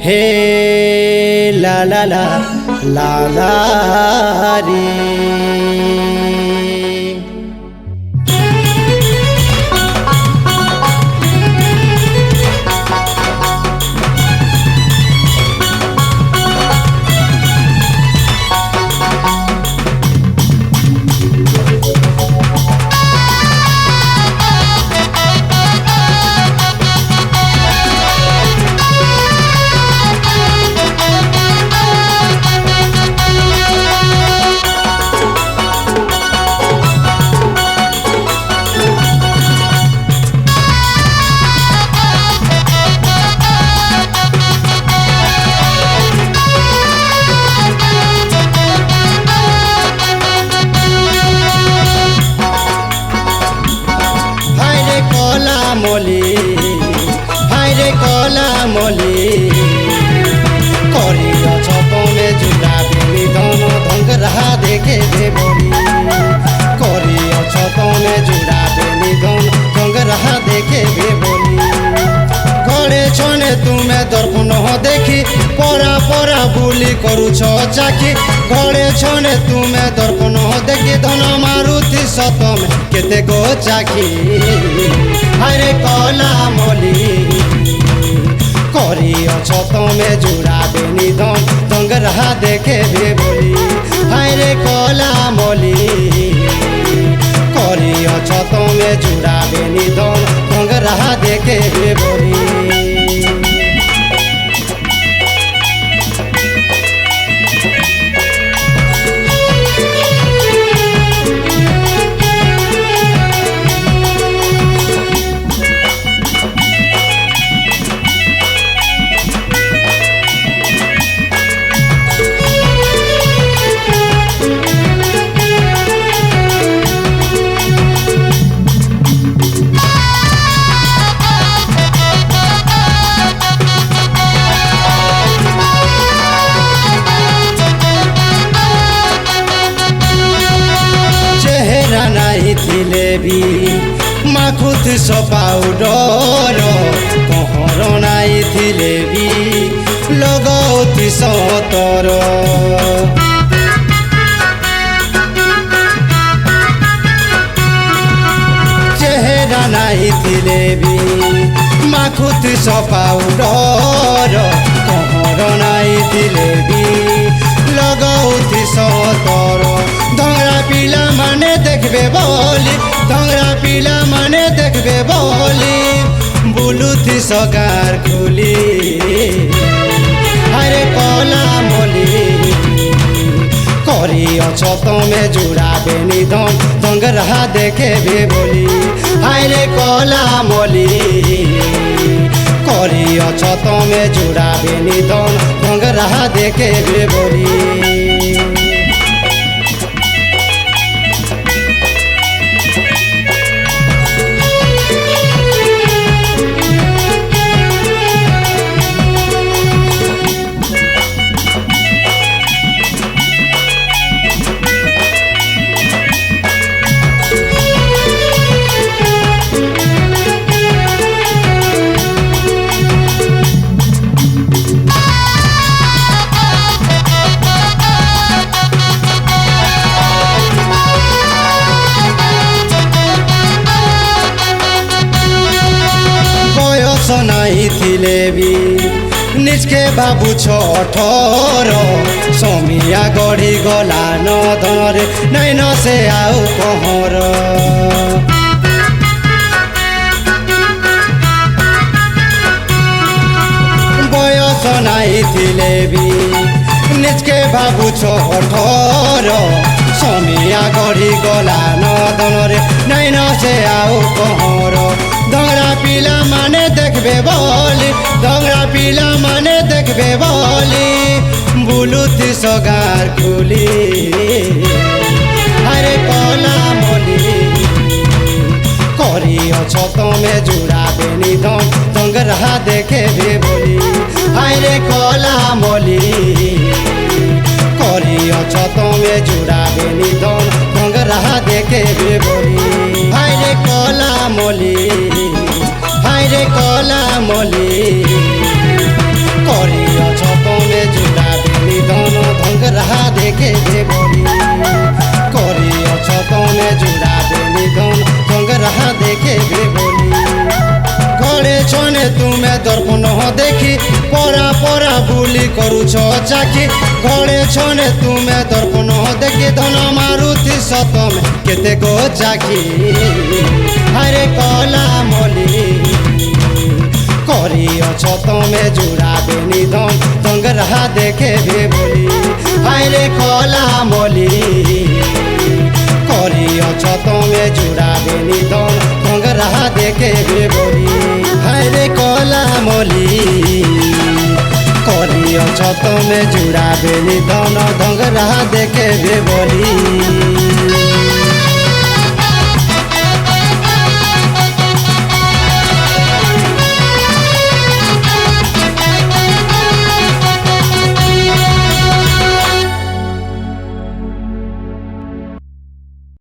हे ला ला ला ला ला रे। हायरे कला मली करियछ तमे जुड़ा बेनी धन धंगरा देखे दे बोली करियछ तमे जुड़ा बेनी धन धंगरा देखे दे बोली घरे छने तुमे दर्पण देखी परा परा बुली करूछ चाखी घरे छने तुमे दर्पण देखी धन मारुति सतमे केते गो चाखी हायरे कला मली करियछ तमे जुड़ा बेनी धन धंगरा देखे बे बोली हायरे कला मली करियछ तमे जुड़ा बेनी धन धंगरा देखे बे बोली। भी माखुत सो पाउडर कहर नाई थिले भी लगौती सतर चेहरा नाई थिले भी माखुत सो पाउडर कहर नाई थिले भी लगौती सतर धंगरा पिला माने देखबे बोली धंगरा पिला माने देखबे बोली बुलुथी सगार खुली हायरे कला मली करियछ तमे जुड़ा बेनी धन धंगरा देखे बे बोली हायरे कला मली करियछ तमे जुड़ा बेनी धन धंगरा देखे बे बोली। नाई थिले भी निजके बाबू छठर समिया गढ़ी गला न धरे नै न से आउ कहर बयस नाई थिले भी निजके बाबू छठर समिया गढ़ी गला न धरे नै न से आउ कहर धंगरा पिला माने देखबे बोली धंगरा पिला माने देखबे बोली बुलुथी सगार खुली हायरे कला मली करियछ तमे जुड़ा बेनी धन धंगरा देखे बे बोली हायरे कला मली करियछ तमे जुड़ा बेनी धन धंगरा देखे बे बोली हायरे कला मली। কলা মলি করিয়াছ তুমি জুড়া বেনি ধন ধঙ্গরা দেখে বলি করিয়াছ তুমি জুড়া বেনি ধন ধঙ্গরা দেখে বলি ঘরে ছনে তুমি দর্পণ দেখি পরা পরা বুলি করুছ চাকি ঘরে ছনে তুমি দর্পণ দেখি ধন মারুতি সতমে কেতে গো চাকি আরে কলা মলি করিয়াছ তুমি জুড়া বেনি ধন ধঙ্গরা দেখে বলি আরে কলা মলি করিয়াছ তুমি জুড়া বেনি ধন ধঙ্গরা দেখে বলি আরে কলা মলি করিয়াছ তুমি জুড়া বেনি ধন ধঙ্গরা দেখে বলি।